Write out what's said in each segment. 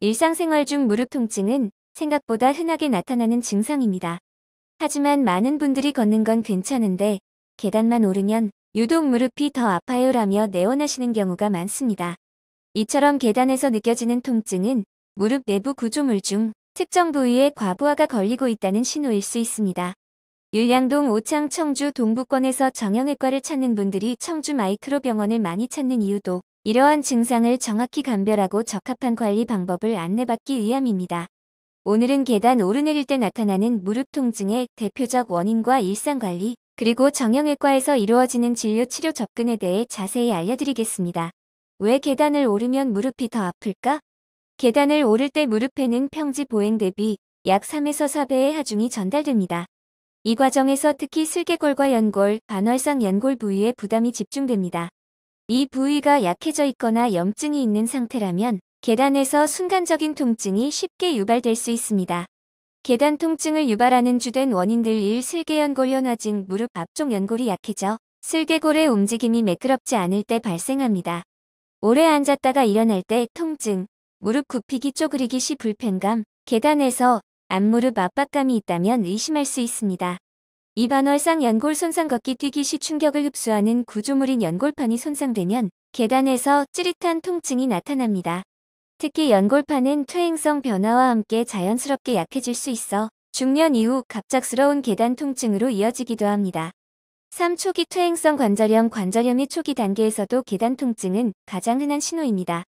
일상생활 중 무릎 통증은 생각보다 흔하게 나타나는 증상입니다. 하지만 많은 분들이 걷는 건 괜찮은데 계단만 오르면 유독 무릎이 더 아파요라며 내원하시는 경우가 많습니다. 이처럼 계단에서 느껴지는 통증은 무릎 내부 구조물 중 특정 부위에 과부하가 걸리고 있다는 신호일 수 있습니다. 율량동 오창 청주 동부권에서 정형외과를 찾는 분들이 청주 마이크로병원을 많이 찾는 이유도 이러한 증상을 정확히 감별하고 적합한 관리 방법을 안내받기 위함입니다. 오늘은 계단 오르내릴 때 나타나는 무릎 통증의 대표적 원인과 일상관리, 그리고 정형외과에서 이루어지는 진료 치료 접근에 대해 자세히 알려드리겠습니다. 왜 계단을 오르면 무릎이 더 아플까? 계단을 오를 때 무릎에는 평지 보행 대비 약 3에서 4배의 하중이 전달됩니다. 이 과정에서 특히 슬개골과 연골, 반월상 연골 부위에 부담이 집중됩니다. 이 부위가 약해져 있거나 염증이 있는 상태라면 계단에서 순간적인 통증이 쉽게 유발될 수 있습니다. 계단 통증을 유발하는 주된 원인들 1. 슬개연골 현화증. 무릎 앞쪽 연골이 약해져 슬개골의 움직임이 매끄럽지 않을 때 발생합니다. 오래 앉았다가 일어날 때 통증, 무릎 굽히기 쪼그리기 시 불편감, 계단에서 앞무릎 압박감이 있다면 의심할 수 있습니다. 이 반월상 연골 손상 걷기 뛰기 시 충격을 흡수하는 구조물인 연골판이 손상되면 계단에서 찌릿한 통증이 나타납니다. 특히 연골판은 퇴행성 변화와 함께 자연스럽게 약해질 수 있어 중년 이후 갑작스러운 계단 통증으로 이어지기도 합니다. 3. 초기 퇴행성 관절염. 관절염의 초기 단계에서도 계단 통증은 가장 흔한 신호입니다.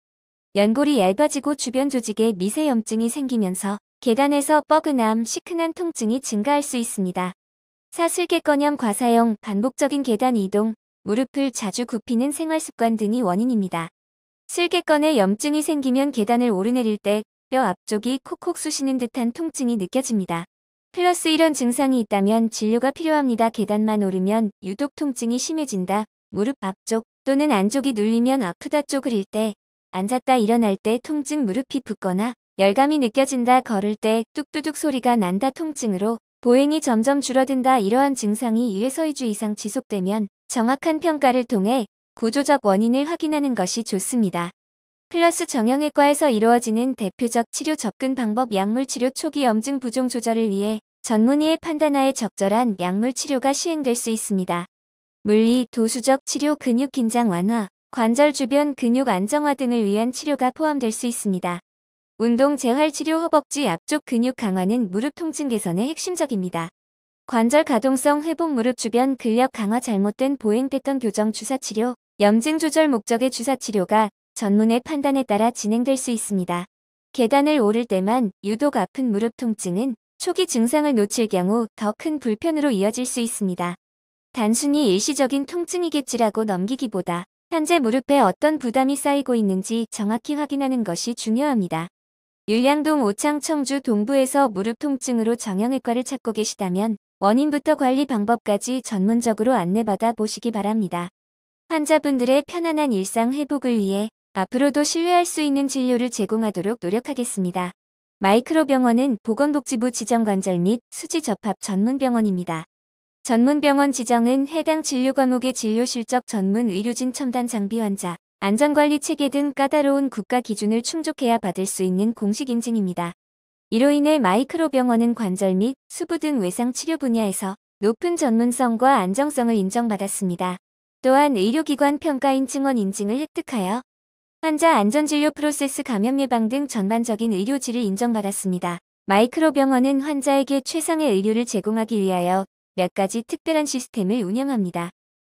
연골이 얇아지고 주변 조직에 미세 염증이 생기면서 계단에서 뻐근함, 시큰한 통증이 증가할 수 있습니다. 4. 슬개건염. 과사용, 반복적인 계단 이동, 무릎을 자주 굽히는 생활습관 등이 원인입니다. 슬개건에 염증이 생기면 계단을 오르내릴 때 뼈 앞쪽이 콕콕 쑤시는 듯한 통증이 느껴집니다. 플러스 이런 증상이 있다면 진료가 필요합니다. 계단만 오르면 유독 통증이 심해진다. 무릎 앞쪽 또는 안쪽이 눌리면 아프다. 쪼그릴 때, 앉았다 일어날 때 통증. 무릎이 붓거나 열감이 느껴진다. 걸을 때 뚝뚜둑 소리가 난다. 통증으로 보행이 점점 줄어든다. 이러한 증상이 1에서 2주 이상 지속되면 정확한 평가를 통해 구조적 원인을 확인하는 것이 좋습니다. 플러스 정형외과에서 이루어지는 대표적 치료 접근 방법. 약물 치료. 초기 염증 부종 조절을 위해 전문의의 판단하에 적절한 약물 치료가 시행될 수 있습니다. 물리, 도수적 치료, 근육 긴장 완화, 관절 주변 근육 안정화 등을 위한 치료가 포함될 수 있습니다. 운동 재활 치료. 허벅지 앞쪽 근육 강화는 무릎 통증 개선에 핵심적입니다. 관절 가동성 회복. 무릎 주변 근력 강화. 잘못된 보행 패턴 교정. 주사 치료, 염증 조절 목적의 주사 치료가 전문의 판단에 따라 진행될 수 있습니다. 계단을 오를 때만 유독 아픈 무릎 통증은 초기 증상을 놓칠 경우 더 큰 불편으로 이어질 수 있습니다. 단순히 일시적인 통증이겠지라고 넘기기보다 현재 무릎에 어떤 부담이 쌓이고 있는지 정확히 확인하는 것이 중요합니다. 율량동 오창 청주 동부에서 무릎 통증으로 정형외과를 찾고 계시다면 원인부터 관리 방법까지 전문적으로 안내받아 보시기 바랍니다. 환자분들의 편안한 일상 회복을 위해 앞으로도 신뢰할 수 있는 진료를 제공하도록 노력하겠습니다. 마이크로병원은 보건복지부 지정관절 및 수지 접합 전문병원입니다. 전문병원 지정은 해당 진료 과목의 진료 실적, 전문 의료진, 첨단 장비, 환자 안전관리 체계 등 까다로운 국가 기준을 충족해야 받을 수 있는 공식 인증입니다. 이로 인해 마이크로병원은 관절 및 수부 등 외상 치료 분야에서 높은 전문성과 안정성을 인정받았습니다. 또한 의료기관 평가인 증원 인증을 획득하여 환자 안전진료 프로세스, 감염 예방 등 전반적인 의료질을 인정받았습니다. 마이크로병원은 환자에게 최상의 의료를 제공하기 위하여 몇 가지 특별한 시스템을 운영합니다.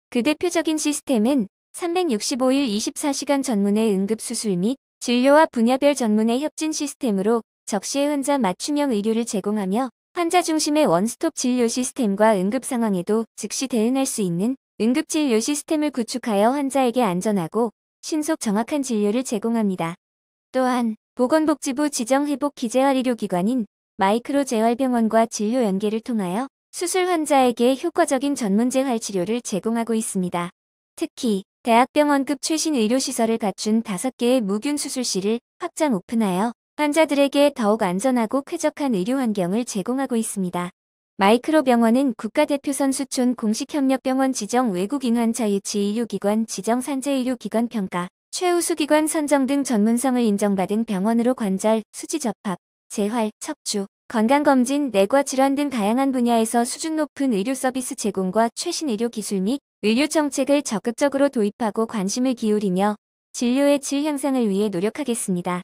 그 대표적인 시스템은 365일 24시간 전문의 응급수술 및 진료와 분야별 전문의 협진 시스템으로 적시에 환자 맞춤형 의료를 제공하며 환자 중심의 원스톱 진료 시스템과 응급 상황에도 즉시 대응할 수 있는 응급진료 시스템을 구축하여 환자에게 안전하고 신속 정확한 진료를 제공합니다. 또한 보건복지부 지정회복 기재활의료기관인 마이크로재활병원과 진료 연계를 통하여 수술 환자에게 효과적인 전문재활 치료를 제공하고 있습니다. 특히 대학병원급 최신 의료시설을 갖춘 5개의 무균 수술실을 확장 오픈하여 환자들에게 더욱 안전하고 쾌적한 의료 환경을 제공하고 있습니다. 마이크로병원은 국가대표선 수촌 공식협력병원 지정 외국인 환자 유치 의료기관 지정 산재의료기관 평가 최우수 기관 선정 등 전문성을 인정받은 병원으로 관절, 수지 접합, 재활, 척추, 건강검진, 내과 질환 등 다양한 분야에서 수준 높은 의료 서비스 제공과 최신 의료 기술 및 의료 정책을 적극적으로 도입하고 관심을 기울이며 진료의 질 향상을 위해 노력하겠습니다.